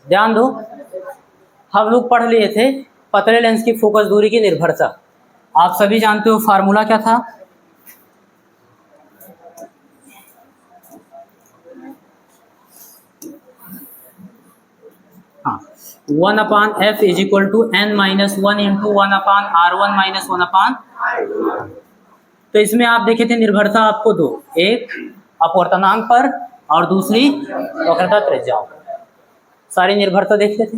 ध्यान दो, हम लोग पढ़ लिए थे पतले लेंस की फोकस दूरी की निर्भरता। आप सभी जानते हो फार्मूला क्या था? हाँ, 1/f is equal to n-1 into 1/r1 -1/। तो इसमें आप देखे थे निर्भरता आपको दो, एक अपवर्तनांक पर और दूसरी वक्रता त्रिज्या। सारी निर्भरता देख लेते।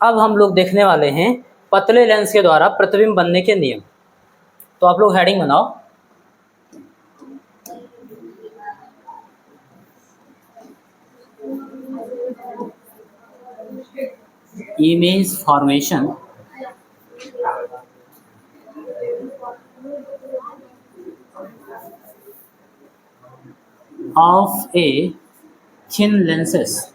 अब हम लोग देखने वाले हैं पतले लेंस के द्वारा प्रतिबिंब बनने के नियम। तो आप लोग हेडिंग बनाओ, image formation of a thin lenses.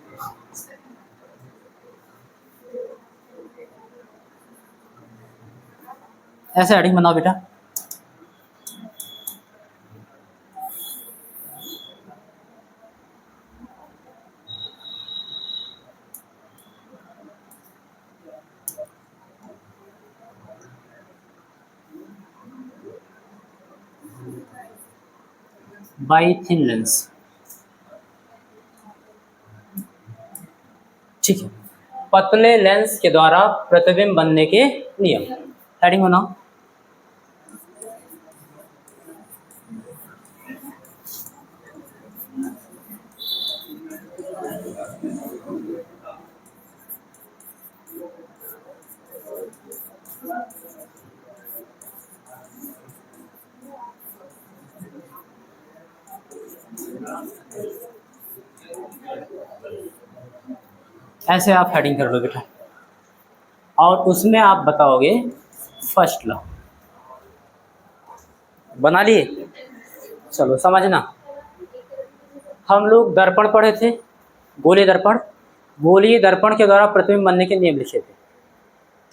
ऐसे हेडिंग बनाओ बेटा। बाई थिन लेंस, ठीक है। पतले लेंस के द्वारा प्रतिबिंब बनने के नियम, हेडिंग बनाओ। ऐसे आप हेडिंग कर लो बेटा, और उसमें आप बताओगे फर्स्ट लॉ। बना लिए? चलो समझना, हम लोग दर्पण पढ़े थे, गोलीय दर्पण। गोलीय दर्पण के द्वारा प्रतिबिंब बनने के नियम लिखे थे।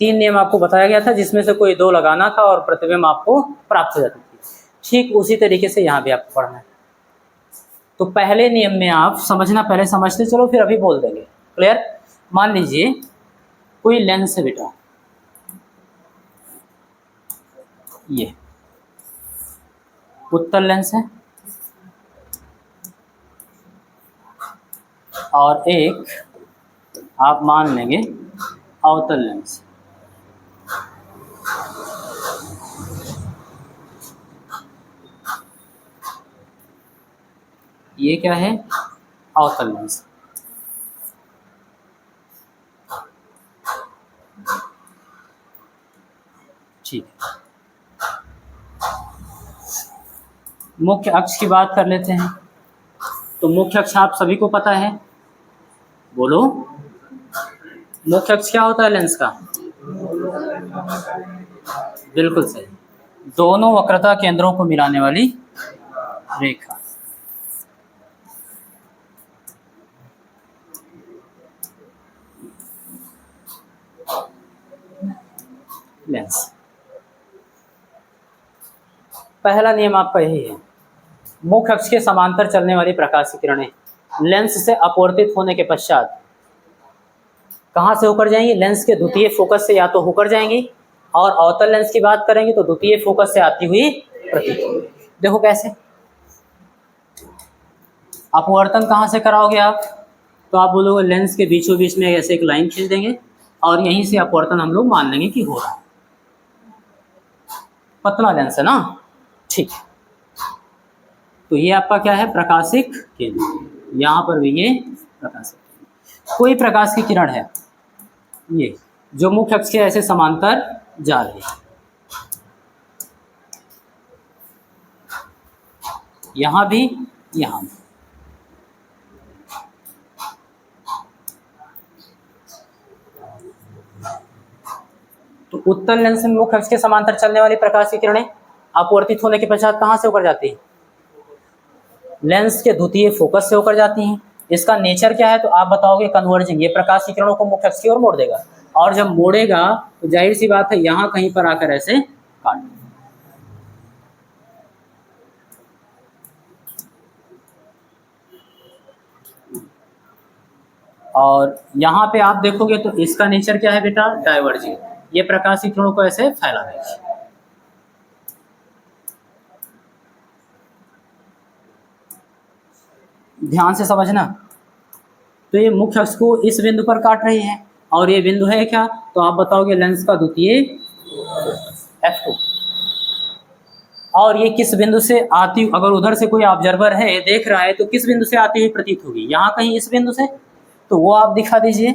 3 नियम आपको बताया गया था, जिसमें से कोई 2 लगाना था और प्रतिबिंब आपको प्राप्त हो जाती थी। ठीक उसी तरीके से यहाँ भी आपको पढ़ना है। तो पहले नियम में आप समझना, पहले समझते चलो फिर अभी बोल देंगे। क्लियर? मान लीजिए कोई लेंस है बेटा, ये उत्तल लेंस है और एक आप मान लेंगे अवतल लेंस। ये क्या है? अवतल लेंस। ठीक है, मुख्य अक्ष की बात कर लेते हैं। तो मुख्य अक्ष आप सभी को पता है, बोलो मुख्य अक्ष क्या होता है लेंस का? बिल्कुल सही, दोनों वक्रता केंद्रों को मिलाने वाली रेखा। लेंस, पहला नियम आपका यही है, मुख्य अक्ष के समांतर चलने वाली प्रकाश की किरणें लेंस से अपवर्तित होने के पश्चात कहाँ से होकर जाएंगी? लेंस के द्वितीय फोकस से या तो होकर जाएंगी, और अवतल लेंस की बात करेंगे तो द्वितीय फोकस से आती हुई प्रतीत होगी। देखो कैसे अपवर्तन कहाँ से कराओगे आप? तो आप बोलोगे लेंस के बीचों बीच में ऐसे एक लाइन खींच देंगे और यहीं से अपवर्तन हम लोग मान लेंगे कि हो रहा है। पतला लेंस है ना, ठीक। तो ये आपका क्या है? प्रकाशिक केंद्र। यहाँ पर भी ये प्रकाशिक, कोई प्रकाश की किरण है ये जो मुख्य अक्ष के ऐसे समांतर जा रही है, यहाँ भी यहाँ भी। तो उत्तल लेंस में मुख्य अक्ष के समांतर चलने वाली प्रकाश की किरणें अपवर्तित होने के पश्चात कहाँ से होकर जाती है? लेंस के द्वितीय फोकस से होकर जाती हैं। इसका नेचर क्या है? तो आप बताओगे कन्वर्जिंग। ये प्रकाश की किरणों को मुख्य अक्ष की ओर मोड़ देगा, और जब मोड़ेगा तो जाहिर सी बात है यहाँ कहीं पर आकर ऐसे काट। और यहाँ पे आप देखोगे तो इसका नेचर क्या है बेटा, डाइवर्जिंग। ये प्रकाशीय किरणों को ऐसे फैला देगी। ध्यान से समझना। तो ये मुख्य अक्ष को इस बिंदु पर काट रही है और ये बिंदु है क्या, तो आप बताओगे लेंस का द्वितीय F2। और ये किस बिंदु से आती, अगर उधर से कोई ऑब्जर्वर है देख रहा है तो किस बिंदु से आती हुई प्रतीत होगी, यहाँ कहीं इस बिंदु से, तो वो आप दिखा दीजिए।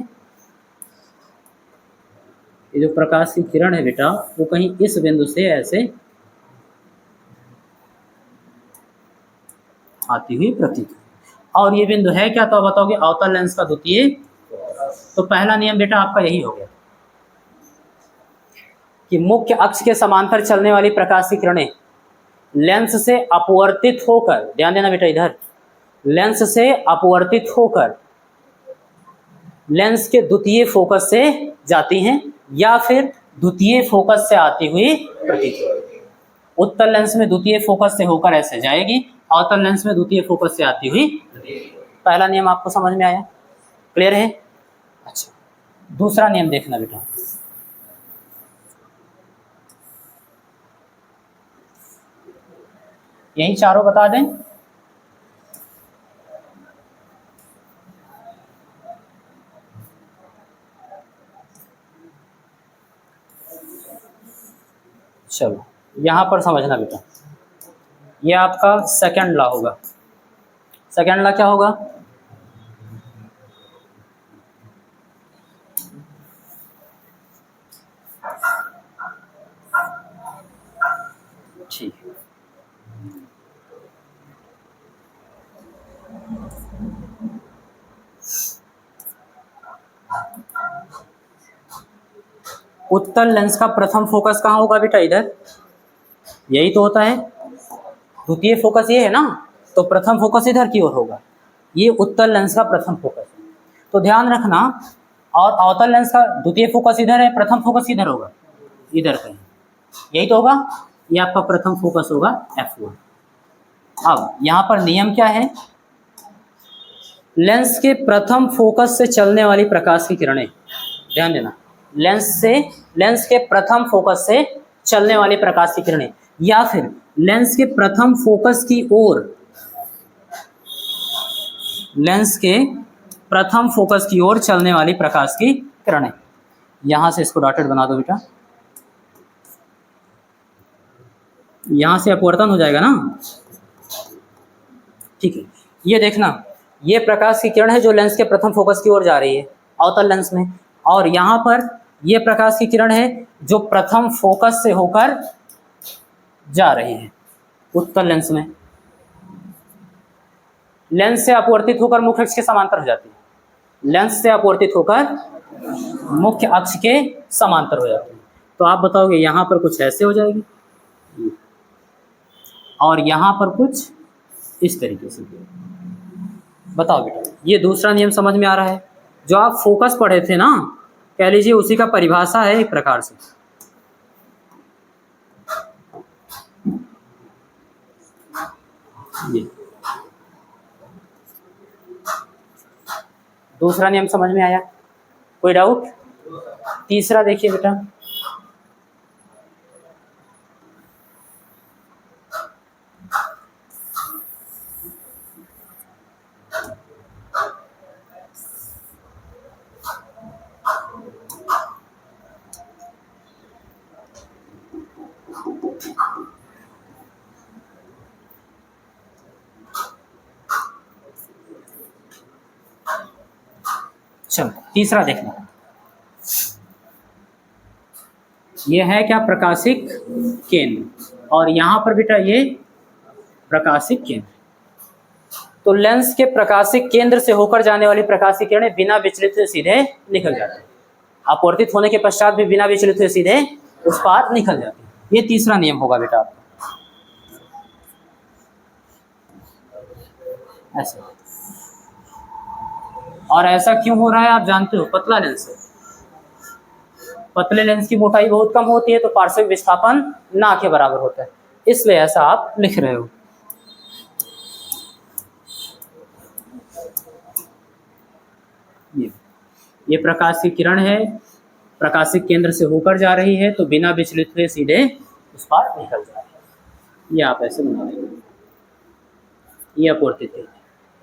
ये जो प्रकाश की किरण है बेटा वो कहीं इस बिंदु से ऐसे आती हुई प्रतीत। और ये बिंदु है क्या, तो बताओगे अवतल लेंस का द्वितीय। तो पहला नियम बेटा आपका यही हो गया कि मुख्य अक्ष के समांतर चलने वाली प्रकाश की किरणें लेंस से अपवर्तित होकर, ध्यान देना बेटा इधर, लेंस से अपवर्तित होकर लेंस के द्वितीय फोकस से जाती हैं या फिर द्वितीय फोकस से आती हुई प्रतीत होगी। उत्तल लेंस में द्वितीय फोकस से होकर ऐसे जाएगी, अवतल लेंस में द्वितीय फोकस से आती हुई। पहला नियम आपको समझ में आया, क्लियर है? अच्छा, दूसरा नियम देखना बेटा। यही चारों बता दें। चलो यहां पर समझना बेटा, ये आपका सेकंड लॉ होगा। सेकंड लॉ क्या होगा, ठीक है। उत्तल लेंस का प्रथम फोकस कहाँ होगा बेटा, इधर, यही तो होता है। द्वितीय फोकस ये है ना, तो प्रथम फोकस इधर की ओर होगा। ये उत्तल लेंस का प्रथम फोकस है, तो ध्यान रखना। और अवतल लेंस का द्वितीय फोकस इधर है, प्रथम फोकस इधर होगा, इधर कहीं, यही तो होगा। ये आपका प्रथम फोकस होगा F1। अब यहाँ पर नियम क्या है, लेंस के प्रथम फोकस से चलने वाली प्रकाश की किरणें, ध्यान देना, लेंस के प्रथम फोकस से चलने वाली प्रकाश की किरणें या फिर लेंस के प्रथम फोकस की ओर, लेंस के प्रथम फोकस की ओर चलने वाली प्रकाश की किरणें। यहां से इसको डॉटेड बना दो बेटा, यहां से अपवर्तन हो जाएगा ना, ठीक है। ये देखना, ये प्रकाश की किरण है जो लेंस के प्रथम फोकस की ओर जा रही है अवतल लेंस में, और यहाँ पर ये प्रकाश की किरण है जो प्रथम फोकस से होकर जा रही है उत्तल लेंस में। लेंस से अपवर्तित होकर मुख्य अक्ष के समांतर हो जाती है, लेंस से अपवर्तित होकर मुख्य अक्ष के समांतर हो जाती है। तो आप बताओगे यहाँ पर कुछ ऐसे हो जाएगी और यहाँ पर कुछ इस तरीके से। बताओ बेटा, ये दूसरा नियम समझ में आ रहा है? जो आप फोकस पढ़े थे ना, कह लीजिए उसी का परिभाषा है एक प्रकार से। ये दूसरा नियम समझ में आया, कोई डाउट? तीसरा देखिए बेटा, चलो तीसरा देखना, ये है क्या, प्रकाशिक केंद्र, और यहाँ पर बेटा ये प्रकाशिक केंद्र। तो लेंस के प्रकाशिक केंद्र से होकर जाने वाली प्रकाशिक किरणें बिना विचलित हुए सीधे निकल जाती है, अपवर्तित होने के पश्चात भी बिना विचलित हुए सीधे उस पार निकल जाती है। ये तीसरा नियम होगा बेटा आपका, ऐसे। और ऐसा क्यों हो रहा है आप जानते हो, पतला लेंस है, पतले लेंस की मोटाई बहुत कम होती है तो पार्श्विक विस्थापन ना के बराबर होता है, इसलिए ऐसा आप लिख रहे हो। ये ये प्रकाश की किरण है, प्रकाशिक केंद्र से होकर जा रही है तो बिना विचलित हुए सीधे उस पार निकल जा रही है। ये आप ऐसे बना लेंगे, ये अपवर्तित है।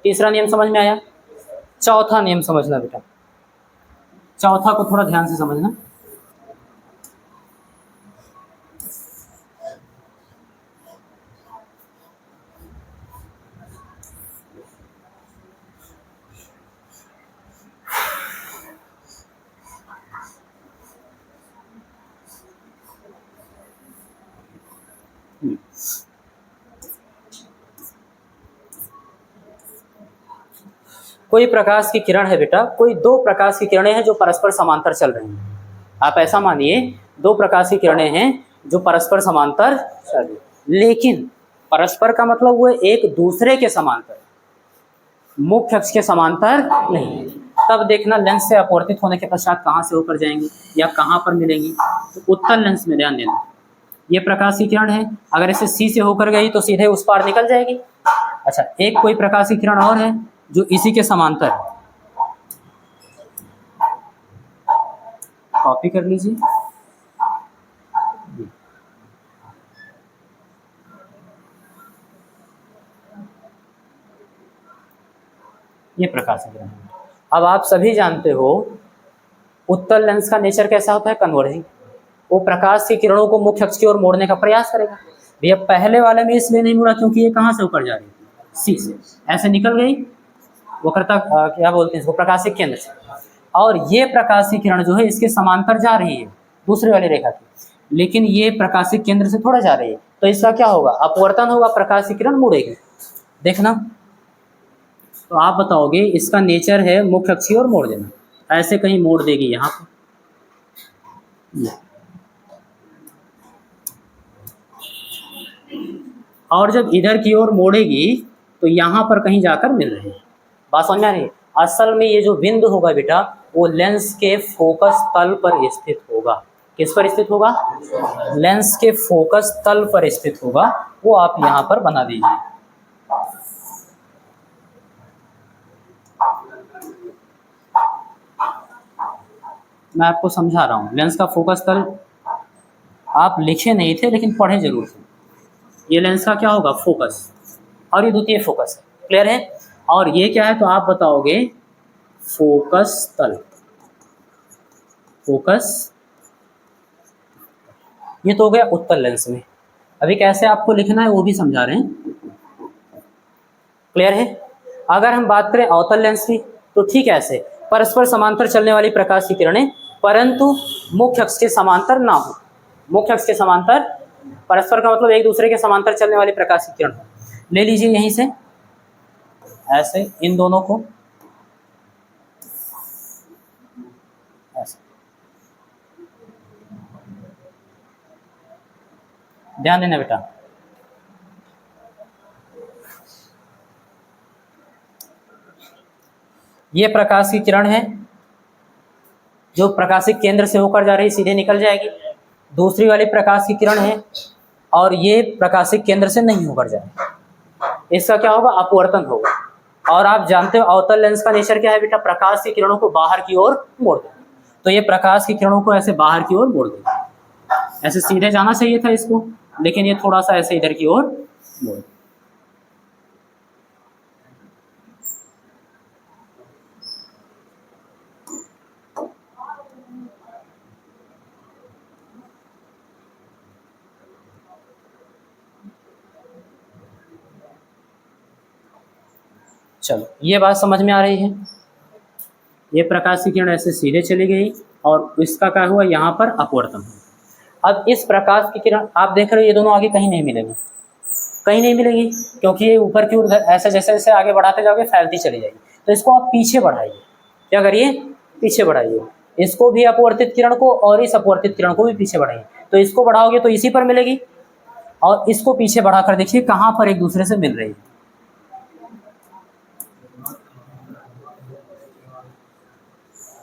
तीसरा नियम समझ में आया। चौथा नियम समझना बेटा, चौथा को थोड़ा ध्यान से समझना। कोई प्रकाश की किरण है बेटा, कोई दो प्रकाश की किरणें हैं जो परस्पर समांतर चल रही हैं। आप ऐसा मानिए दो प्रकाश की किरणें हैं जो परस्पर समांतर चल रही, लेकिन परस्पर का मतलब वो एक दूसरे के समांतर, मुख्य अक्ष के समांतर नहीं। तब देखना लेंस से अपवर्तित होने के पश्चात कहाँ से होकर जाएंगी या कहाँ पर मिलेंगी। तो उत्तल लेंस में ध्यान देना, ये प्रकाश की किरण है, अगर इसे सी से होकर गई तो सीधे उस पार निकल जाएगी। अच्छा, एक कोई प्रकाश की किरण और है जो इसी के समांतर है, कॉपी कर लीजिए। ये प्रकाश की किरण है। अब आप सभी जानते हो उत्तल लेंस का नेचर कैसा होता है, कन्वर्जिंग। वो प्रकाश की किरणों को मुख्य अक्ष की ओर मोड़ने का प्रयास करेगा। भैया पहले वाले में इसलिए नहीं मुड़ा क्योंकि ये कहाँ से ऊपर जा रही थी, सी से, ऐसे निकल गई वक्रता, क्या बोलते हैं इसको, प्रकाशिक केंद्र से। और ये प्रकाश की किरण जो है इसके समांतर जा रही है दूसरी वाली रेखा की, लेकिन ये प्रकाशिक केंद्र से थोड़ा जा रही है, तो इसका क्या होगा, अपवर्तन होगा, प्रकाश की किरण मुड़ेगी। देखना, तो आप बताओगे इसका नेचर है मुख्य अक्ष की ओर मोड़ देना, ऐसे कहीं मोड़ देगी यहाँ पर, और जब इधर की ओर मोड़ेगी तो यहाँ पर कहीं जाकर मिल रही है। बात समझ में आ रही है। असल में ये जो बिंदु होगा बेटा वो लेंस के फोकस तल पर स्थित होगा। किस पर स्थित होगा, लेंस के फोकस तल पर स्थित होगा, वो आप यहाँ पर बना दीजिए। मैं आपको समझा रहा हूँ, लेंस का फोकस तल आप लिखे नहीं थे लेकिन पढ़े जरूर थे। ये लेंस का क्या होगा, फोकस, और ये द्वितीय फोकस है, क्लियर है। और ये क्या है तो आप बताओगे फोकस तल, फोकस, ये तो हो गया उत्तल लेंस में। अभी कैसे आपको लिखना है वो भी समझा रहे हैं, क्लियर है। अगर हम बात करें अवतल लेंस की तो ठीक है, ऐसे परस्पर समांतर चलने वाली प्रकाश की किरणें परंतु मुख्य अक्ष के समांतर ना हो, मुख्य अक्ष के समांतर, परस्पर का मतलब एक दूसरे के समांतर चलने वाली प्रकाश की किरण हो। ले लीजिए यहीं से ऐसे इन दोनों को ऐसे, ध्यान देना बेटा। ये प्रकाश की किरण है जो प्रकाशिक केंद्र से होकर जा रही, सीधे निकल जाएगी। दूसरी वाली प्रकाश की किरण है और ये प्रकाशिक केंद्र से नहीं होकर जाएगी, इसका क्या होगा, अपवर्तन होगा। और आप जानते हो अवतल लेंस का नेचर क्या है बेटा, प्रकाश की किरणों को बाहर की ओर मोड़ देगा। तो ये प्रकाश की किरणों को ऐसे बाहर की ओर मोड़ देगा, ऐसे सीधे जाना चाहिए था इसको, लेकिन ये थोड़ा सा ऐसे इधर की ओर मोड़। चलो ये बात समझ में आ रही है। ये प्रकाश की किरण ऐसे सीधे चली गई और इसका क्या हुआ, यहाँ पर अपवर्तन हुआ। अब इस प्रकाश की किरण आप देख रहे हो ये दोनों आगे कहीं नहीं मिलेंगी, कहीं नहीं मिलेगी, क्योंकि ये ऊपर की ओर ऐसे जैसे जैसे आगे बढ़ाते जाओगे फैलती चली जाएगी। तो इसको आप पीछे बढ़ाइए, क्या करिए, पीछे बढ़ाइए, इसको भी अपवर्तित किरण को और इस अपवर्तित किरण को भी पीछे बढ़ाइए। तो इसको बढ़ाओगे तो इसी पर मिलेगी, और इसको पीछे बढ़ाकर देखिए कहाँ पर एक दूसरे से मिल रही है।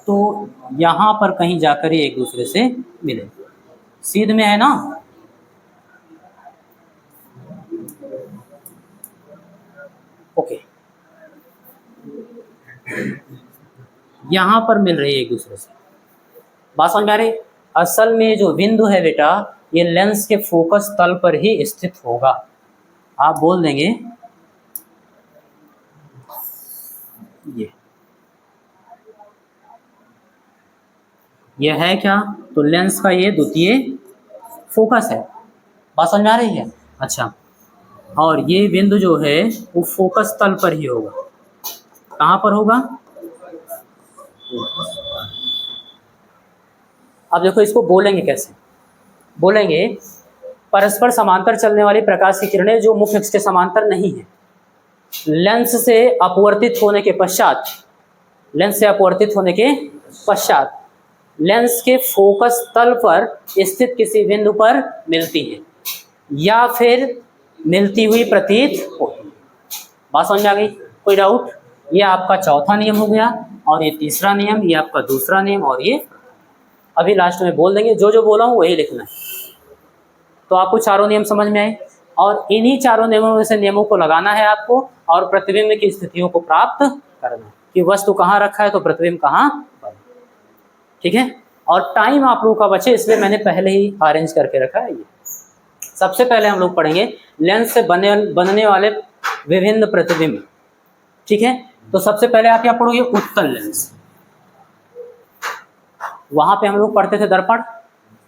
तो यहाँ पर कहीं जाकर ये एक दूसरे से मिले, सीध में है ना। ओके, यहाँ पर मिल रही है एक दूसरे से। बात समझ में आ रही? असल में जो बिंदु है बेटा ये लेंस के फोकस तल पर ही स्थित होगा। आप बोल देंगे ये है क्या, तो लेंस का ये द्वितीय फोकस है। बात समझ में आ रही है? अच्छा, और ये बिंदु जो है वो फोकस तल पर ही होगा। कहाँ पर होगा? अब देखो इसको बोलेंगे कैसे, बोलेंगे परस्पर समांतर चलने वाली प्रकाश की किरणें जो मुख्य अक्ष के समांतर नहीं है, लेंस से अपवर्तित होने के पश्चात, लेंस से अपवर्तित होने के पश्चात लेंस के फोकस तल पर स्थित किसी बिंदु पर मिलती है या फिर मिलती हुई प्रतीत होती है। बात समझ में आ गई? कोई डाउट? ये आपका चौथा नियम हो गया और ये तीसरा नियम, ये आपका दूसरा नियम, और ये अभी लास्ट में बोल देंगे। जो जो बोला हूँ वही लिखना है। तो आपको चारों नियम समझ में आए और इन्हीं चारों नियमों में से नियमों को लगाना है आपको और प्रतिबिंब की स्थितियों को प्राप्त करना है कि वस्तु कहाँ रखा है तो प्रतिबिंब कहाँ बने। ठीक है? और टाइम आप लोगों का बचे इसलिए मैंने पहले ही अरेंज करके रखा है। ये सबसे पहले हम लोग पढ़ेंगे लेंस से बनने वाले विभिन्न प्रतिबिंब। ठीक है? तो सबसे पहले आप क्या पढ़ोगे? उत्तल लेंस। वहां पे हम लोग पढ़ते थे दर्पण।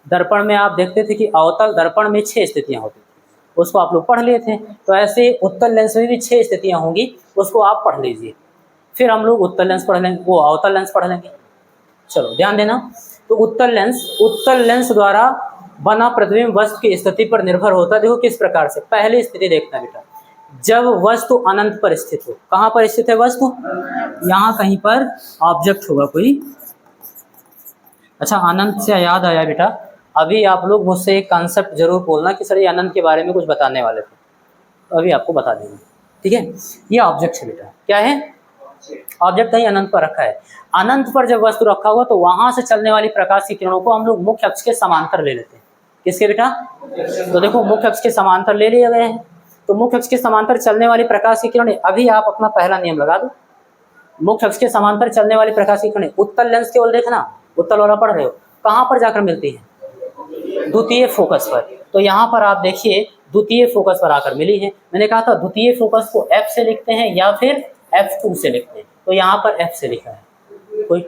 दर्पण में आप देखते थे कि अवतल दर्पण में 6 स्थितियां होती थी, उसको आप लोग पढ़ लिए थे। तो ऐसे उत्तल लेंस में भी 6 स्थितियां होंगी, उसको आप पढ़ लीजिए। फिर हम लोग उत्तल लेंस पढ़ लेंगे, वो अवतल लेंस पढ़ लेंगे। चलो ध्यान देना। तो उत्तल लेंस द्वारा बना प्रतिबिंब वस्तु की स्थिति पर निर्भर होता है। देखो किस प्रकार से। पहली स्थिति देखना बेटा, जब वस्तु अनंत पर स्थित हो। कहाँ पर स्थित है वस्तु? यहाँ कहीं पर ऑब्जेक्ट होगा कोई। अच्छा, अनंत से याद आया बेटा, अभी आप लोग मुझसे एक कॉन्सेप्ट जरूर बोलना कि सर ये अनंत के बारे में कुछ बताने वाले थे, तो अभी आपको बता देंगे। ठीक है? ये ऑब्जेक्ट है बेटा। क्या है? ऑब्जेक्ट कहीं अनंत पर रखा है। अनंत पर जब वस्तु रखा हुआ तो वहां से चलने वाली प्रकाश की किरणों को हम लोग मुख्य अक्ष के समांतर ले लेते हैं। किसके बेटा? तो देखो मुख्य अक्ष के समांतर ले लिए गए हैं, तो मुख्य अक्ष के समांतर चलने वाली प्रकाश की किरणें, अभी आप अपना पहला नियम लगा दो। मुख्य अक्ष के समांतर चलने वाली प्रकाश की किरणें उत्तल लेंस केवल देखना, उत्तल वाला पढ़ रहे हो, कहाँ पर जाकर मिलती है? द्वितीय फोकस पर। तो यहाँ पर आप देखिए द्वितीय फोकस पर आकर मिली है। मैंने कहा था द्वितीय फोकस को F से लिखते हैं या फिर F2 से लिखते हैं, तो यहाँ पर F से लिखा है। कोई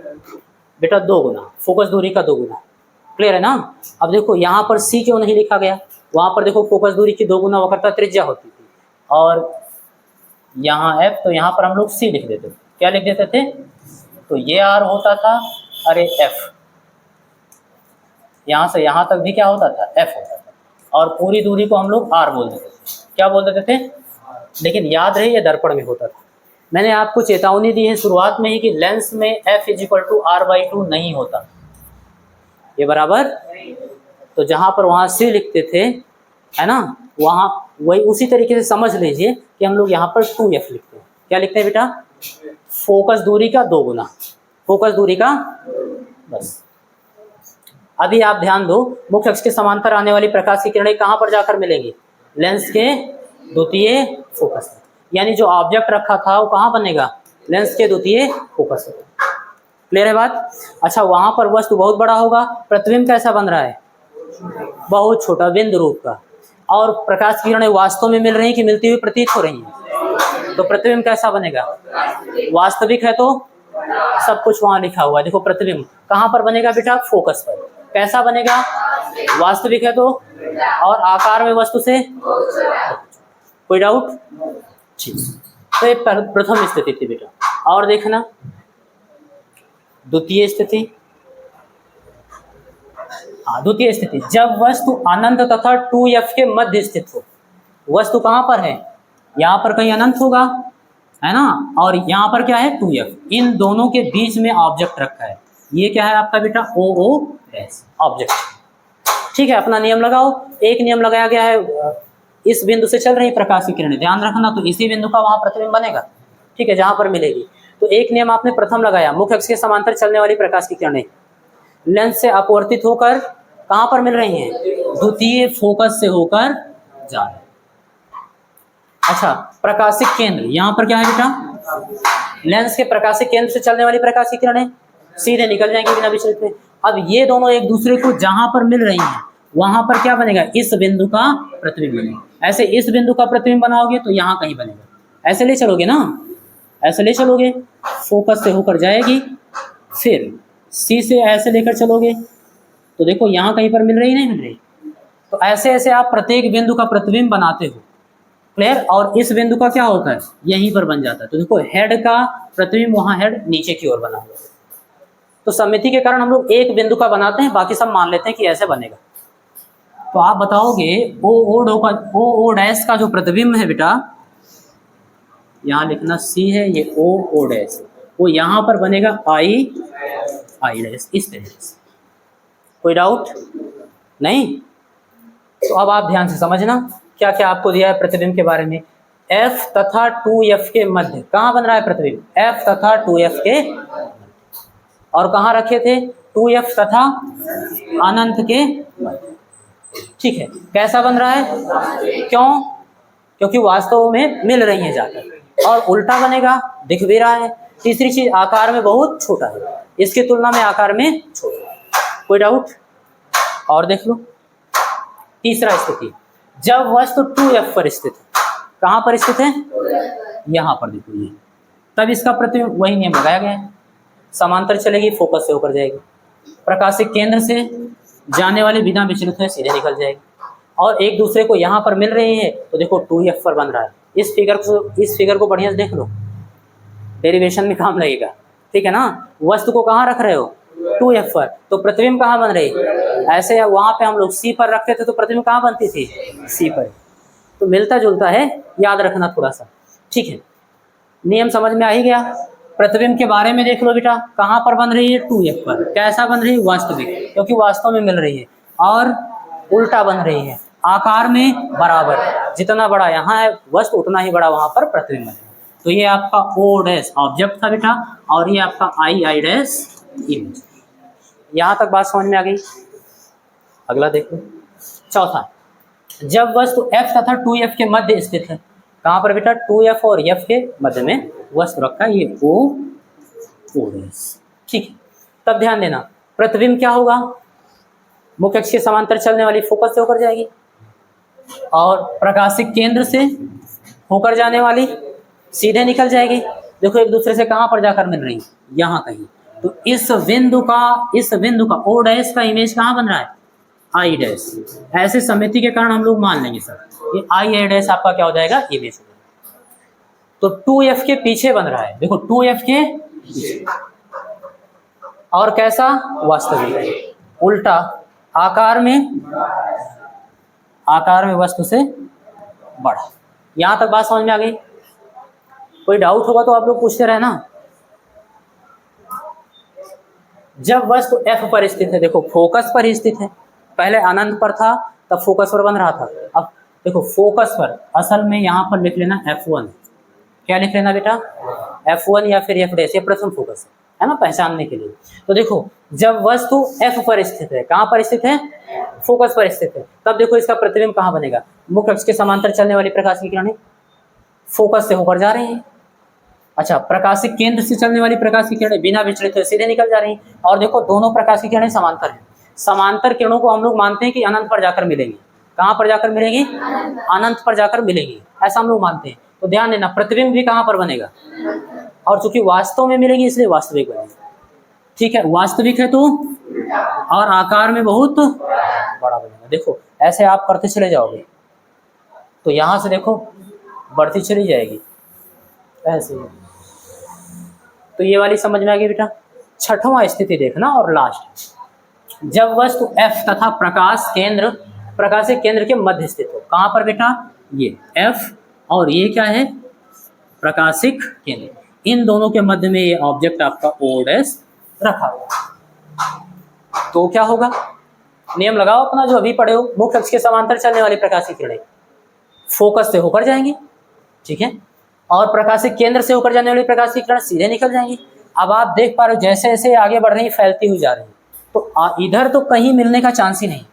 बेटा 2 गुना फोकस दूरी का 2 गुना। क्लियर है ना? अब देखो यहाँ पर C क्यों नहीं लिखा गया? वहाँ पर देखो फोकस दूरी की 2 गुना वक्रता त्रिज्या होती थी और यहाँ F, तो यहाँ पर हम लोग C लिख देते थे। क्या लिख देते थे? तो ये R होता था, अरे F। यहाँ से यहाँ तक भी क्या होता था? F होता था। और पूरी दूरी को हम लोग R बोल देते थे। क्या बोल देते थे? लेकिन याद रहे ये दर्पण में होता था। मैंने आपको चेतावनी दी है शुरुआत में ही कि लेंस में F = R/2 नहीं होता, ये बराबर। तो जहाँ पर वहाँ C लिखते थे, है ना, वहाँ वही उसी तरीके से समझ लीजिए कि हम लोग यहाँ पर 2F लिखते हैं। क्या लिखते हैं बेटा? फोकस दूरी का 2 गुना, फोकस दूरी का। बस अभी आप ध्यान दो, मुख्य अक्ष के समांतर आने वाली प्रकाश की किरणें कहाँ पर जाकर मिलेंगी? लेंस के द्वितीय फोकस में। यानी जो ऑब्जेक्ट रखा था वो कहाँ बनेगा? लेंस के द्वितीय फोकस में। क्लियर है बात? अच्छा, वहां पर वस्तु बहुत बड़ा होगा, प्रतिबिंब कैसा बन रहा है? बहुत छोटा, बिंदु रूप का। और प्रकाश की किरणें वास्तव में मिल रही कि मिलती हुई प्रतीत हो रही हैं, तो प्रतिबिंब कैसा बनेगा? वास्तविक है तो सब कुछ वहां लिखा हुआ है। देखो प्रतिबिंब कहाँ पर बनेगा बेटा? फोकस पर। कैसा बनेगा? वास्तविक है तो, और आकार में वस्तु से। कोई डाउट? ठीक, तो ये प्रथम स्थिति थी बेटा। और देखना द्वितीय स्थिति। हाँ, द्वितीय स्थिति, जब वस्तु अनंत तथा 2F के मध्य स्थित हो। वस्तु कहाँ पर है? यहाँ पर कहीं अनंत होगा, है ना, और यहाँ पर क्या है? 2F। इन दोनों के बीच में ऑब्जेक्ट रखा है। ये क्या है आपका बेटा? OOS object. ठीक है, अपना नियम लगाओ। एक नियम लगाया गया है, इस बिंदु से चल रही प्रकाश की किरणें, ध्यान रखना, तो इसी बिंदु का वहां प्रतिबिंब बनेगा। ठीक है, जहां पर मिलेगी। तो एक नियम आपने प्रथम लगाया, मुख्य अक्ष के समांतर चलने वाली प्रकाश की किरणें लेंस से अपवर्तित होकर कहां पर मिल रही हैं? द्वितीय फोकस से होकर जा रहे हैं। अच्छा, प्रकाशिक केंद्र, यहाँ पर क्या है बेटा? लेंस के प्रकाशिक केंद्र से चलने वाली प्रकाश की किरणें सीधे निकल जाएंगे बिना विचलित हुए। अब ये दोनों एक दूसरे को जहां पर मिल रही हैं वहां पर क्या बनेगा, इस बिंदु का प्रतिबिंब बनेगा। ऐसे इस बिंदु का प्रतिबिंब बनाओगे तो यहाँ कहीं बनेगा, ऐसे ले चलोगे ना, ऐसे ले चलोगे, फोकस से होकर जाएगी, फिर सी से ऐसे लेकर चलोगे तो देखो यहाँ कहीं पर मिल रही नहीं मिल रही। तो ऐसे ऐसे आप प्रत्येक बिंदु का प्रतिबिंब बनाते हो, क्लियर। और इस बिंदु का क्या होता है, यहीं पर बन जाता है। तो देखो हेड का प्रतिबिंब वहाँ हेड नीचे की ओर बना हुआ। तो सममिति के कारण हम लोग एक बिंदु का बनाते हैं, बाकी सब मान लेते हैं कि ऐसे बनेगा। तो आप बताओगे ओ डैश का जो प्रतिबिंब है बेटा, यहाँ लिखना सी है, ये ओ डैश, वो यहाँ पर बनेगा आई डैश, इस तरीके से। कोई डाउट नहीं? तो अब आप ध्यान से समझना क्या क्या आपको दिया है प्रतिबिंब के बारे में। F तथा 2F के मध्य कहाँ बन रहा है प्रतिबिंब, F तथा 2F के, और कहाँ रखे थे, 2F तथा अनंत के मध्य। ठीक है, कैसा बन रहा है, क्यों, क्योंकि वास्तव में मिल रही है जाकर, और उल्टा बनेगा, दिख भी रहा है। तीसरी चीज आकार में बहुत छोटा है, इसकी तुलना में आकार में छोटा है। कोई डाउट? और देख लो तीसरा स्थिति, जब वस्तु 2F पर स्थित है, कहाँ पर स्थित है, यहाँ पर देखो ये, तब इसका प्रतिबिंब वही नियम लगाया गया है, समांतर चलेगी, फोकस से होकर जाएगी, प्रकाशिक केंद्र से जाने वाली बिना विचलित हुए सीधे निकल जाएगी, और एक दूसरे को यहाँ पर मिल रही है तो देखो 2F पर बन रहा है। इस फिगर को बढ़िया से देख लो, डेरिवेशन में काम लगेगा, ठीक है ना। वस्तु को कहाँ रख रहे हो, 2F पर, तो प्रतिबिंब कहाँ बन रही, ऐसे वहाँ पे हम लोग C पर रखते थे तो प्रतिबिंब कहाँ बनती थी, C पर। तो मिलता जुलता है, याद रखना थोड़ा सा, ठीक है। नियम समझ में आ ही गया। प्रतिबिंब के बारे में देख लो बेटा, कहाँ पर बन रही है, 2F पर। कैसा बन रही है, वास्तविक, क्योंकि वास्तव में मिल रही है, और उल्टा बन रही है, आकार में बराबर, जितना बड़ा यहाँ है वस्तु उतना ही बड़ा वहाँ पर प्रतिबिंब बनेगा। तो ये आपका O डैश ऑब्जेक्ट था बेटा, और ये आपका I डैश इमेज। यहाँ तक बात समझ में आ गई? अगला देखो, चौथा, जब वस्तु F तथा 2F के मध्य स्थित है, कहाँ पर बेटा, 2F और F के मध्य में वस्तु रखा है, ये O डैश, ठीक है। तब ध्यान देना, प्रतिबिंब क्या होगा, मुख्य अक्ष के समांतर चलने वाली फोकस से होकर जाएगी, और प्रकाशिक केंद्र से होकर जाने वाली सीधे निकल जाएगी। देखो एक दूसरे से कहाँ पर जाकर मिल रही, यहाँ कहीं। तो इस बिंदु का O डैश का इमेज कहाँ बन रहा है, I डैश। ऐसे सममिति के कारण हम लोग मान लेंगे सर, ये I डैश आपका क्या हो जाएगा, इमेज। तो 2F के पीछे बन रहा है, देखो 2F के पीछे, और कैसा, वास्तविक, उल्टा, आकार में वस्तु से बड़ा। यहां तक बात समझ में आ गई? कोई डाउट होगा तो आप लोग पूछते रहना। जब वस्तु F पर स्थित है, देखो फोकस पर ही स्थित है, पहले अनंत पर था तब फोकस पर बन रहा था, अब देखो फोकस पर, असल में यहाँ पर लिख लेना F1, क्या लिख लेना बेटा, F1 या फिर F डैश, ये प्रथम फोकस है ना, पहचानने के लिए। तो देखो जब वस्तु F पर स्थित है, कहाँ पर स्थित है, फोकस पर स्थित है, तब देखो इसका प्रतिबिंब कहाँ बनेगा, मुख्य अक्ष के समांतर चलने वाली प्रकाश की किरणें फोकस से होकर जा रही हैं। अच्छा, प्रकाशिक केंद्र से चलने वाली प्रकाश की किरणें बिना विचलित हुए सीधे निकल जा रही हैं, और देखो दोनों प्रकाश की किरणें समांतर हैं। समांतर किरणों को हम लोग मानते हैं कि अनंत पर जाकर मिलेंगी, कहाँ पर जाकर मिलेंगी, अनंत पर जाकर मिलेंगी, ऐसा हम लोग मानते हैं। तो ध्यान देना, प्रतिबिंब भी कहाँ पर बनेगा, और चूंकि वास्तव में मिलेगी इसलिए वास्तविक बनेगी, ठीक है। वास्तविक है तो, और आकार में बहुत बड़ा बनेगा। देखो ऐसे आप करते चले जाओगे तो यहाँ से देखो बढ़ती चली जाएगी ऐसे। तो ये वाली समझ में आ गई बेटा। छठवां स्थिति देखना और लास्ट, जब वस्तु F तथा प्रकाशिक केंद्र के मध्य स्थित हो, कहाँ पर बेटा, ये F और ये क्या है, प्रकाशिक केंद्र, इन दोनों के मध्य में ये ऑब्जेक्ट आपका O डैश रखा हुआ। तो क्या होगा, नियम लगाओ अपना जो अभी पढ़े हो, मुख्य अक्ष के समांतर चलने वाली प्रकाशीय किरणें फोकस से होकर जाएंगी, ठीक है, और प्रकाशिक केंद्र से होकर जाने वाली प्रकाशीय किरण सीधे निकल जाएंगी। अब आप देख पा रहे हो जैसे जैसे आगे बढ़ रही फैलती हुई जा रही, तो इधर तो कहीं मिलने का चांस ही नहीं,